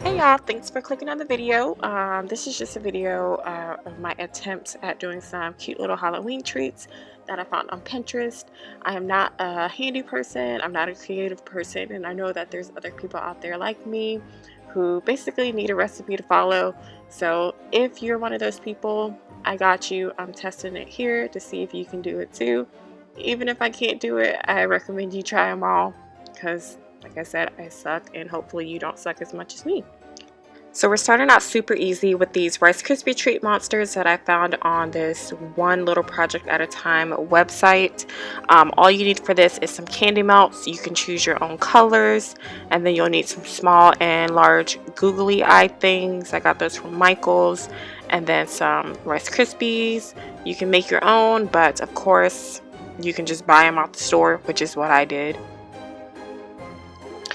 Hey y'all, thanks for clicking on the video. This is just a video of my attempts at doing some cute little Halloween treats that I found on Pinterest. I am not a handy person, I'm not a creative person, and I know that there's other people out there like me who basically need a recipe to follow. So if you're one of those people, I got you. I'm testing it here to see if you can do it too. Even if I can't do it, I recommend you try them all because like I said, I suck, and hopefully you don't suck as much as me. So we're starting out super easy with these Rice Krispie treat monsters that I found on this One Little Project at a Time website. All you need for this is some candy melts. You can choose your own colors, and then you'll need some small and large googly eye things. I got those from Michael's, and then some Rice Krispies. You can make your own, but of course you can just buy them off the store, which is what I did.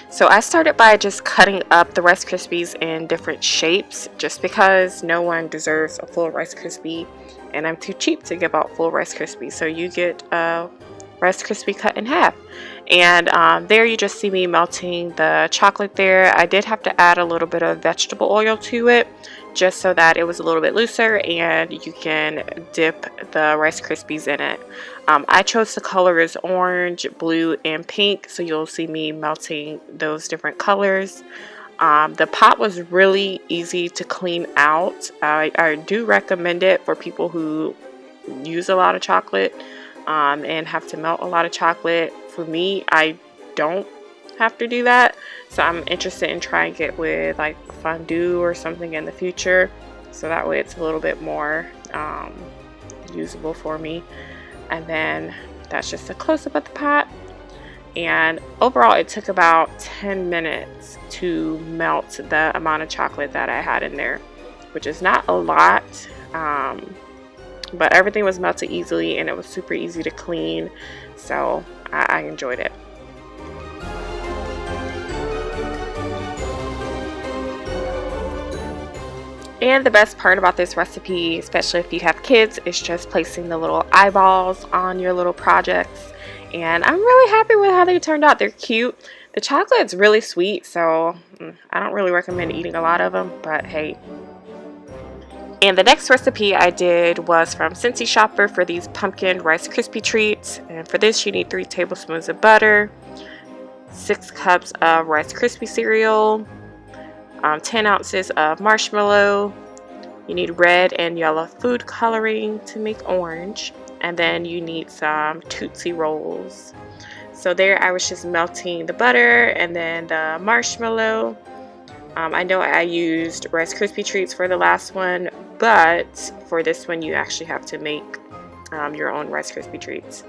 So I started by just cutting up the Rice Krispies in different shapes, just because no one deserves a full Rice Krispie, and I'm too cheap to give out full Rice Krispies. So you get a Rice Krispie cut in half. And there you just see me melting the chocolate there. I did have to add a little bit of vegetable oil to it, just so that it was a little bit looser and you can dip the Rice Krispies in it. I chose the colors orange, blue, and pink, so you'll see me melting those different colors. The pot was really easy to clean out. I do recommend it for people who use a lot of chocolate and have to melt a lot of chocolate. For me, I don't have to do that, so I'm interested in trying it with like fondue or something in the future, so that way it's a little bit more usable for me. And then that's just a close-up of the pot, and overall it took about 10 minutes to melt the amount of chocolate that I had in there, which is not a lot, but everything was melted easily and it was super easy to clean, so I enjoyed it. And the best part about this recipe, especially if you have kids, is just placing the little eyeballs on your little projects. And I'm really happy with how they turned out. They're cute. The chocolate's really sweet, so I don't really recommend eating a lot of them, but hey. And the next recipe I did was from Scentsy Shopper for these pumpkin Rice Krispie treats. And for this you need 3 tablespoons of butter, 6 cups of Rice Krispie cereal, 10 ounces of marshmallow. You need red and yellow food coloring to make orange, and then you need some Tootsie Rolls. So there I was just melting the butter and then the marshmallow. I know I used Rice Krispie treats for the last one, but for this one you actually have to make your own Rice Krispie treats.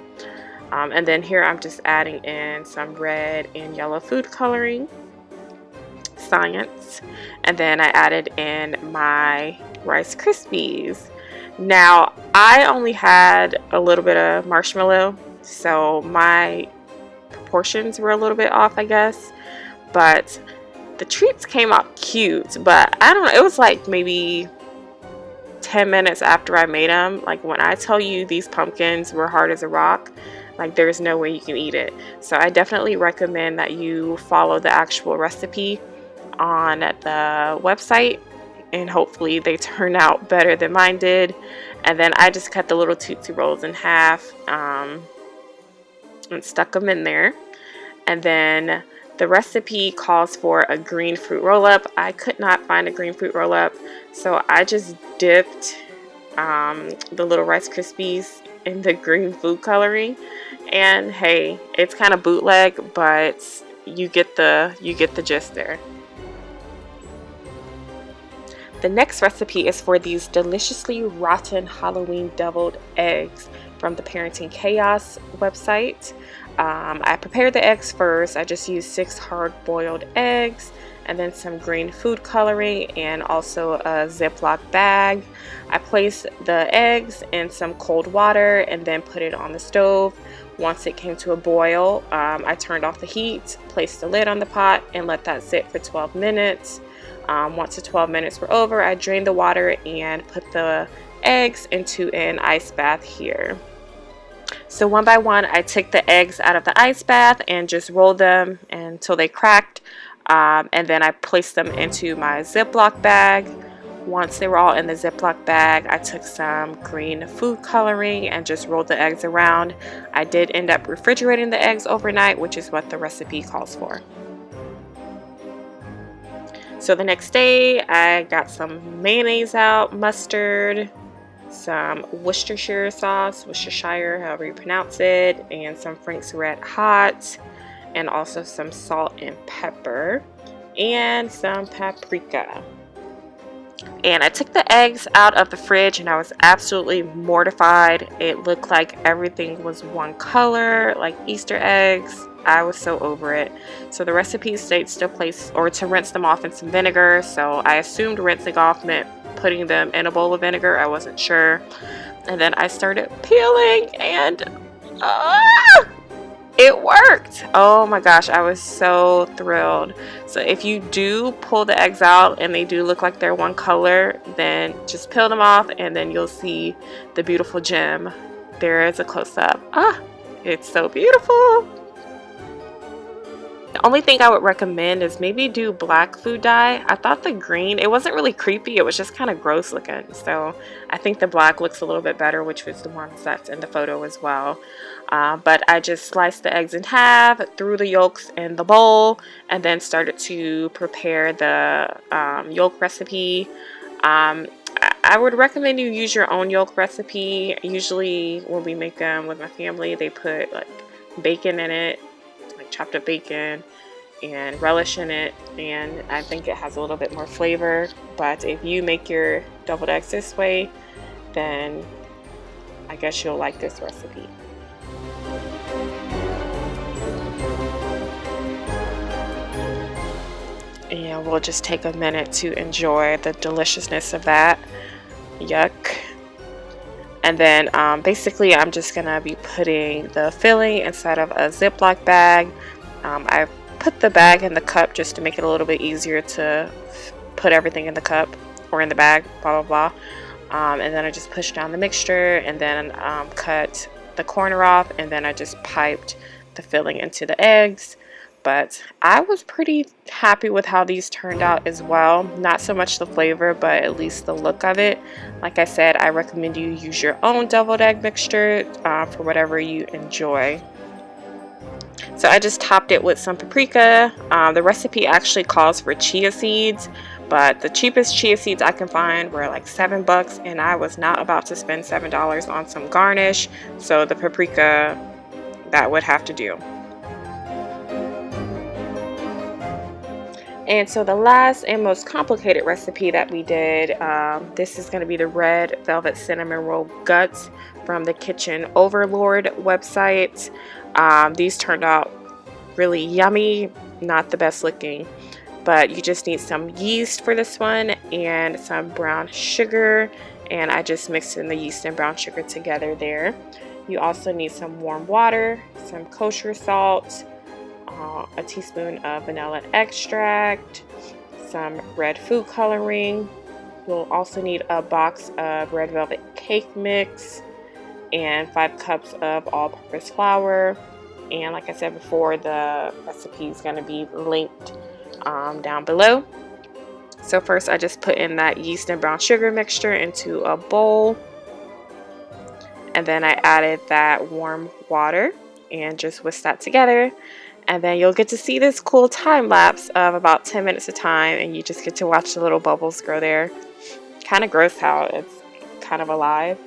And then here I'm just adding in some red and yellow food coloring. Science. And then I added in my Rice Krispies. Now I only had a little bit of marshmallow, so my proportions were a little bit off, I guess, but the treats came out cute. But I don't know, it was like maybe 10 minutes after I made them. Like, when I tell you these pumpkins were hard as a rock, like there's no way you can eat it. So I definitely recommend that you follow the actual recipe on the website, and hopefully they turn out better than mine did. And then I just cut the little Tootsie Rolls in half and stuck them in there. And then the recipe calls for a green fruit roll-up. I could not find a green fruit roll-up, so I just dipped the little Rice Krispies in the green food coloring. And hey, it's kind of bootleg, but you get the gist there. The next recipe is for these deliciously rotten Halloween deviled eggs from the Parenting Chaos website. I prepared the eggs first. I just used 6 hard-boiled eggs and then some green food coloring and also a Ziploc bag. I placed the eggs in some cold water and then put it on the stove. Once it came to a boil, I turned off the heat, placed the lid on the pot, and let that sit for 12 minutes. Once the 12 minutes were over, I drained the water and put the eggs into an ice bath here. So one by one, I took the eggs out of the ice bath and just rolled them until they cracked. And then I placed them into my Ziploc bag. Once they were all in the Ziploc bag, I took some green food coloring and just rolled the eggs around. I did end up refrigerating the eggs overnight, which is what the recipe calls for. So the next day, I got some mayonnaise out, mustard, some Worcestershire sauce, Worcestershire, however you pronounce it, and some Frank's Red Hot, and also some salt and pepper, and some paprika. And I took the eggs out of the fridge and I was absolutely mortified. It looked like everything was one color, like Easter eggs. I was so over it. So the recipe states to place or to rinse them off in some vinegar. So I assumed rinsing off meant putting them in a bowl of vinegar. I wasn't sure. And then I started peeling and it worked. Oh my gosh, I was so thrilled. So if you do pull the eggs out and they do look like they're one color, then just peel them off and then you'll see the beautiful gem. There is a close-up. It's so beautiful. The only thing I would recommend is maybe do black food dye. I thought the green, it wasn't really creepy, it was just kind of gross looking. So I think the black looks a little bit better, which was the ones that's in the photo as well. But I just sliced the eggs in half, threw the yolks in the bowl, and then started to prepare the yolk recipe. I would recommend you use your own yolk recipe. Usually when we make them with my family, they put like bacon in it, like chopped up bacon, and relish in it, and I think it has a little bit more flavor. But if you make your deviled eggs this way, then I guess you'll like this recipe. And we'll just take a minute to enjoy the deliciousness of that. Yuck. And then basically I'm just gonna be putting the filling inside of a Ziploc bag. I put the bag in the cup just to make it a little bit easier to put everything in the cup or in the bag, blah blah blah. And then I just pushed down the mixture and then cut the corner off, and then I just piped the filling into the eggs. But I was pretty happy with how these turned out as well. Not so much the flavor, but at least the look of it. Like I said, I recommend you use your own deviled egg mixture for whatever you enjoy. So I just topped it with some paprika. The recipe actually calls for chia seeds, but the cheapest chia seeds I can find were like $7, and I was not about to spend $7 on some garnish. So the paprika, that would have to do. And so the last and most complicated recipe that we did, this is going to be the red velvet cinnamon roll guts from the Kitchen Overlord website. These turned out really yummy, not the best looking, but you just need some yeast for this one and some brown sugar, and I just mixed in the yeast and brown sugar together there. You also need some warm water, some kosher salt, a teaspoon of vanilla extract, some red food coloring. You'll also need a box of red velvet cake mix and 5 cups of all-purpose flour. And like I said before, the recipe is going to be linked down below. So first I just put in that yeast and brown sugar mixture into a bowl, and then I added that warm water and just whisked that together. And then you'll get to see this cool time lapse of about 10 minutes of time, and you just get to watch the little bubbles grow there. Kind of gross how it's kind of alive.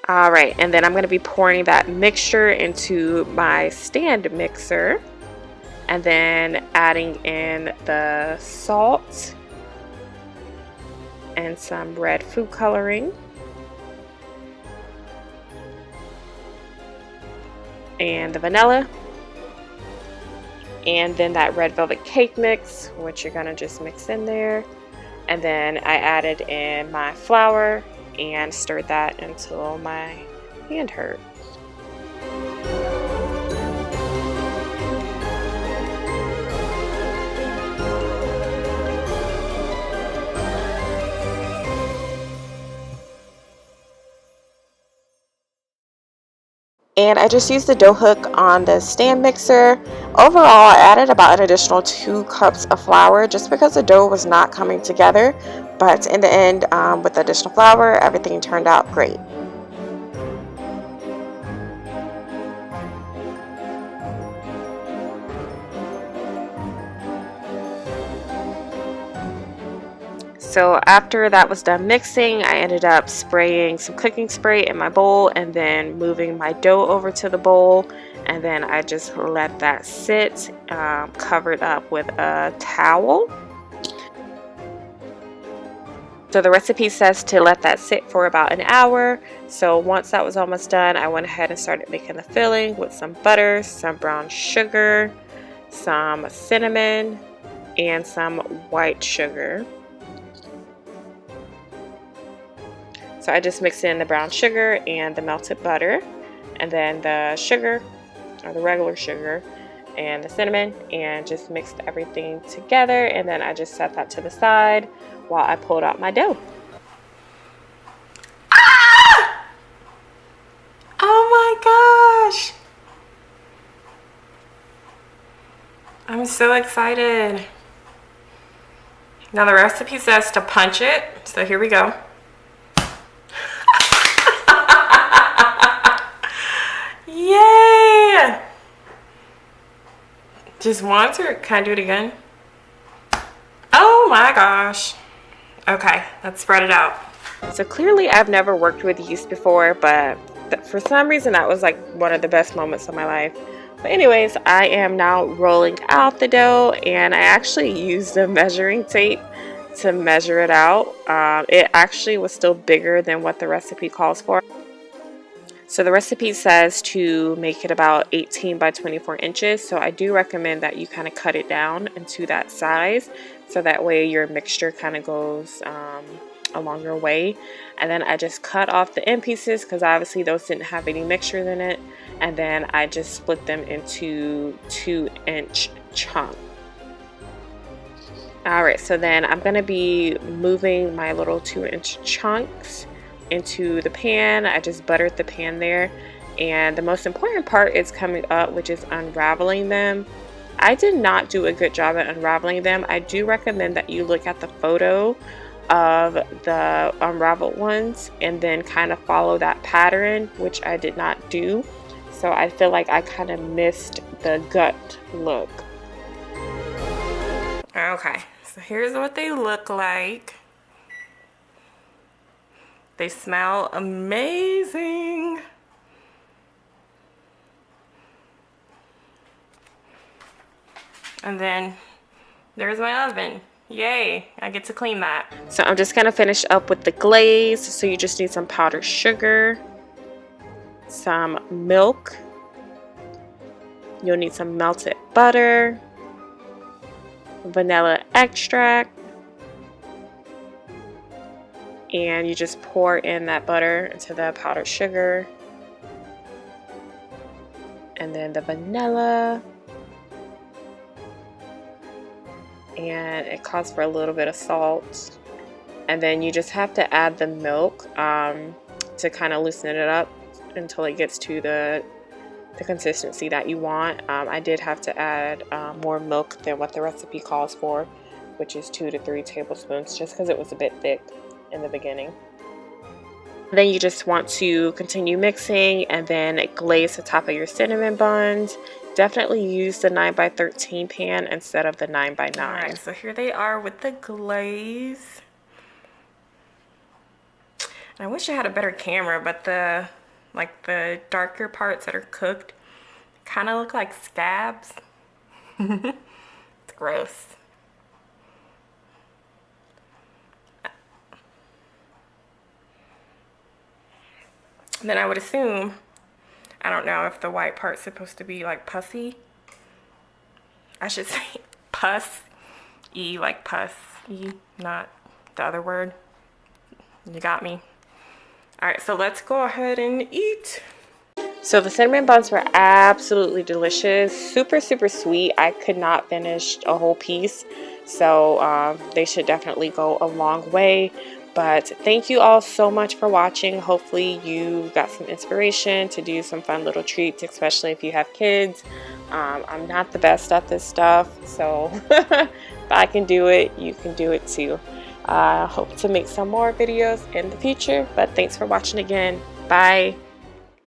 Alright, and then I'm going to be pouring that mixture into my stand mixer, and then adding in the salt and some red food coloring. And the vanilla, and then that red velvet cake mix, which you're gonna just mix in there. And then I added in my flour and stirred that until my hand hurt. And I just used the dough hook on the stand mixer. Overall, I added about an additional 2 cups of flour just because the dough was not coming together. But in the end, with the additional flour, everything turned out great. So after that was done mixing, I ended up spraying some cooking spray in my bowl and then moving my dough over to the bowl, and then I just let that sit covered up with a towel. So the recipe says to let that sit for about an hour. So once that was almost done, I went ahead and started making the filling with some butter, some brown sugar, some cinnamon, and some white sugar. So I just mixed in the brown sugar and the melted butter, and then the sugar, or the regular sugar, and the cinnamon, and just mixed everything together. And then I just set that to the side while I pulled out my dough. Ah! Oh my gosh! I'm so excited. Now the recipe says to punch it, so here we go. Yay! Just once, or can I do it again? Oh my gosh. Okay, let's spread it out. So clearly I've never worked with yeast before, but for some reason that was like one of the best moments of my life. But anyways, I am now rolling out the dough, and I actually used a measuring tape to measure it out. It actually was still bigger than what the recipe calls for. So the recipe says to make it about 18 by 24 inches. So I do recommend that you kind of cut it down into that size, so that way your mixture kind of goes along your way. And then I just cut off the end pieces because obviously those didn't have any mixture in it. And then I just split them into 2-inch chunks. Alright, so then I'm going to be moving my little 2-inch chunks into the pan. I just buttered the pan there, and the most important part is coming up, which is unraveling them. I did not do a good job at unraveling them. I do recommend that you look at the photo of the unraveled ones and then kind of follow that pattern, which I did not do. So I feel like I kind of missed the gut look. Okay, so here's what they look like. They smell amazing. And then there's my oven. Yay, I get to clean that. So I'm just gonna finish up with the glaze. So you just need some powdered sugar, some milk. You'll need some melted butter, vanilla extract, and you just pour in that butter into the powdered sugar, and then the vanilla, and it calls for a little bit of salt, and then you just have to add the milk to kind of loosen it up until it gets to the consistency that you want. I did have to add more milk than what the recipe calls for, which is 2 to 3 tablespoons, just because it was a bit thick in the beginning. Then you just want to continue mixing and then glaze the top of your cinnamon buns. Definitely use the 9 by 13 pan instead of the 9 by 9. Alright, so here they are with the glaze. And I wish I had a better camera, but the darker parts that are cooked kind of look like scabs. It's gross. Then I would assume, I don't know if the white part's supposed to be like pussy. I should say pus-y, like pus-y, not the other word. You got me. Alright, so let's go ahead and eat. So the cinnamon buns were absolutely delicious. Super, super sweet. I could not finish a whole piece. So they should definitely go a long way. But thank you all so much for watching. Hopefully you got some inspiration to do some fun little treats, especially if you have kids. I'm not the best at this stuff, so if I can do it, you can do it too. I hope to make some more videos in the future, but thanks for watching again. Bye.